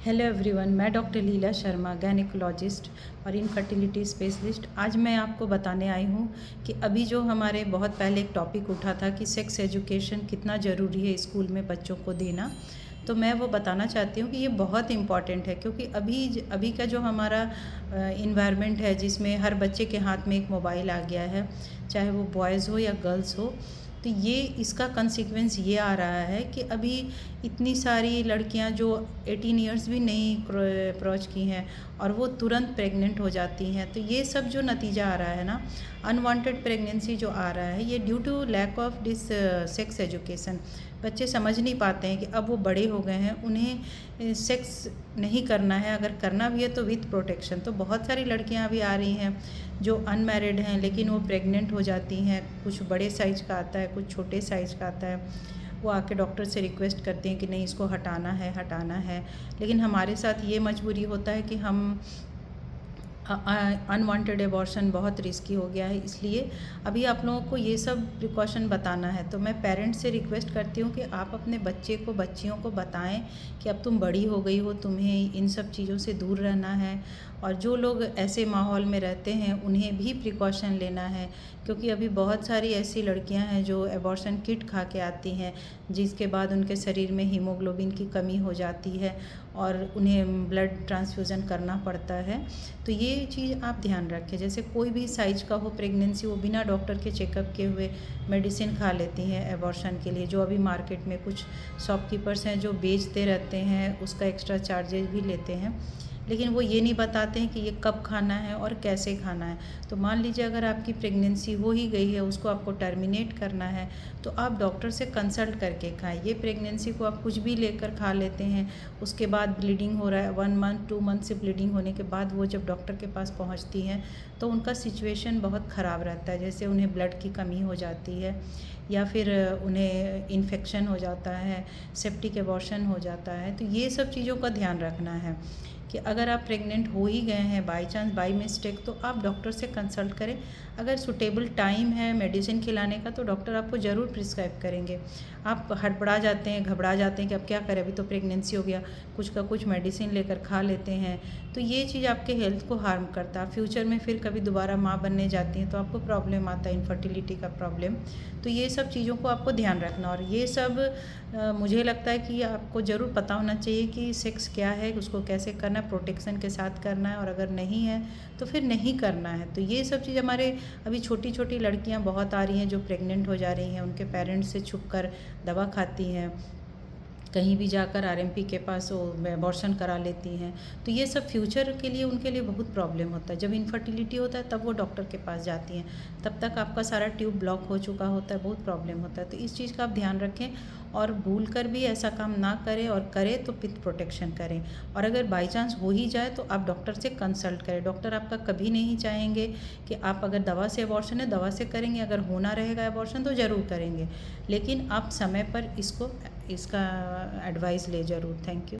Hello everyone, मैं doctor लीला Sharma, gynaecologist और infertility specialist. आज मैं आपको बताने आई हूँ कि अभी जो हमारे बहुत पहले एक टॉपिक उठा था कि सेक्स एजुकेशन कितना ज़रूरी है स्कूल में बच्चों को देना। तो मैं वो बताना चाहती हूँ कि ये बहुत इम्पॉर्टेंट है, क्योंकि अभी का जो हमारा इन्वायरमेंट है जिसमें हर बच्चे के हाथ में एक मोबाइल आ गया है, चाहे वो बॉयज़ हो या गर्ल्स हो। तो ये इसका कंसिक्वेंस ये आ रहा है कि अभी इतनी सारी लड़कियां जो 18 इयर्स भी नहीं अप्रोच की हैं और वो तुरंत प्रेग्नेंट हो जाती हैं। तो ये सब जो नतीजा आ रहा है ना, अनवांटेड प्रेगनेंसी जो आ रहा है, ये due to lack of this sex education. बच्चे समझ नहीं पाते हैं कि अब वो बड़े हो गए हैं, उन्हें सेक्स नहीं करना है, अगर करना भी है तो विथ प्रोटेक्शन। तो बहुत सारी लड़कियां अभी आ रही हैं जो अनमैरिड हैं लेकिन वो प्रेग्नेंट हो जाती हैं। कुछ बड़े साइज़ का आता है, कुछ छोटे साइज़ का आता है। वो आके डॉक्टर से रिक्वेस्ट करते हैं कि नहीं, इसको हटाना है। लेकिन हमारे साथ ये मजबूरी होता है कि हम अनवांटेड एबॉर्शन बहुत रिस्की हो गया है, इसलिए अभी आप लोगों को ये सब प्रिकॉशन बताना है। तो मैं पेरेंट्स से रिक्वेस्ट करती हूँ कि आप अपने बच्चियों को बताएं कि अब तुम बड़ी हो गई हो, तुम्हें इन सब चीज़ों से दूर रहना है। और जो लोग ऐसे माहौल में रहते हैं उन्हें भी प्रिकॉशन लेना है, क्योंकि अभी बहुत सारी ऐसी लड़कियां हैं जो एबॉर्शन किट खा के आती हैं, जिसके बाद उनके शरीर में हीमोग्लोबिन की कमी हो जाती है और उन्हें ब्लड ट्रांसफ्यूज़न करना पड़ता है। तो ये चीज़ आप ध्यान रखें। जैसे कोई भी साइज का हो प्रेगनेंसी, वो बिना डॉक्टर के चेकअप के हुए मेडिसिन खा लेती हैं एबॉर्शन के लिए। जो अभी मार्केट में कुछ शॉपकीपर्स हैं जो बेचते रहते हैं, उसका एक्स्ट्रा चार्जेस भी लेते हैं, लेकिन वो ये नहीं बताते हैं कि ये कब खाना है और कैसे खाना है। तो मान लीजिए अगर आपकी प्रेगनेंसी हो ही गई है, उसको आपको टर्मिनेट करना है, तो आप डॉक्टर से कंसल्ट करके खाएं। ये प्रेगनेंसी को आप कुछ भी लेकर खा लेते हैं, उसके बाद ब्लीडिंग हो रहा है, 1 मंथ 2 मंथ से ब्लीडिंग होने के बाद वो जब डॉक्टर के पास पहुंचती हैं तो उनका सिचुएशन बहुत ख़राब रहता है। जैसे उन्हें ब्लड की कमी हो जाती है, या फिर उन्हें इन्फेक्शन हो जाता है, सेप्टिक एबॉर्शन हो जाता है। तो ये सब चीज़ों का ध्यान रखना है कि अगर आप प्रेग्नेंट हो ही गए हैं बाई चांस, बाई मिस्टेक, तो आप डॉक्टर से कंसल्ट करें। अगर सूटेबल टाइम है मेडिसिन खिलाने का तो डॉक्टर आपको ज़रूर प्रिस्क्राइब करेंगे। आप हड़बड़ा जाते हैं, घबरा जाते हैं कि अब क्या करें, अभी तो प्रेगनेंसी हो गया, कुछ का कुछ मेडिसिन लेकर खा लेते हैं, तो ये चीज़ आपके हेल्थ को हार्म करता है। फ्यूचर में फिर कभी दोबारा माँ बनने जाती हैं तो आपको प्रॉब्लम आता है, इनफर्टिलिटी का प्रॉब्लम। तो ये सब चीज़ों को आपको ध्यान रखना। और ये सब मुझे लगता है कि आपको ज़रूर पता होना चाहिए कि सेक्स क्या है, उसको कैसे करना है, प्रोटेक्शन के साथ करना है, और अगर नहीं है तो फिर नहीं करना है। तो ये सब चीज़ हमारे अभी छोटी छोटी लड़कियां बहुत आ रही हैं जो प्रेग्नेंट हो जा रही हैं, उनके पेरेंट्स से छुप कर दवा खाती हैं, कहीं भी जाकर आरएमपी के पास वो एबॉर्शन करा लेती हैं। तो ये सब फ्यूचर के लिए उनके लिए बहुत प्रॉब्लम होता है। जब इनफर्टिलिटी होता है तब वो डॉक्टर के पास जाती हैं, तब तक आपका सारा ट्यूब ब्लॉक हो चुका होता है, बहुत प्रॉब्लम होता है। तो इस चीज़ का आप ध्यान रखें और भूल कर भी ऐसा काम ना करें, और करें तो विथ प्रोटेक्शन करें। और अगर बाई चांस हो ही जाए तो आप डॉक्टर से कंसल्ट करें। डॉक्टर आपका कभी नहीं चाहेंगे कि आप अगर दवा से एबॉर्शन है दवा से करेंगे, अगर होना रहेगा एबॉर्शन तो ज़रूर करेंगे, लेकिन आप समय पर इसका एडवाइस ले ज़रूर। Thank you.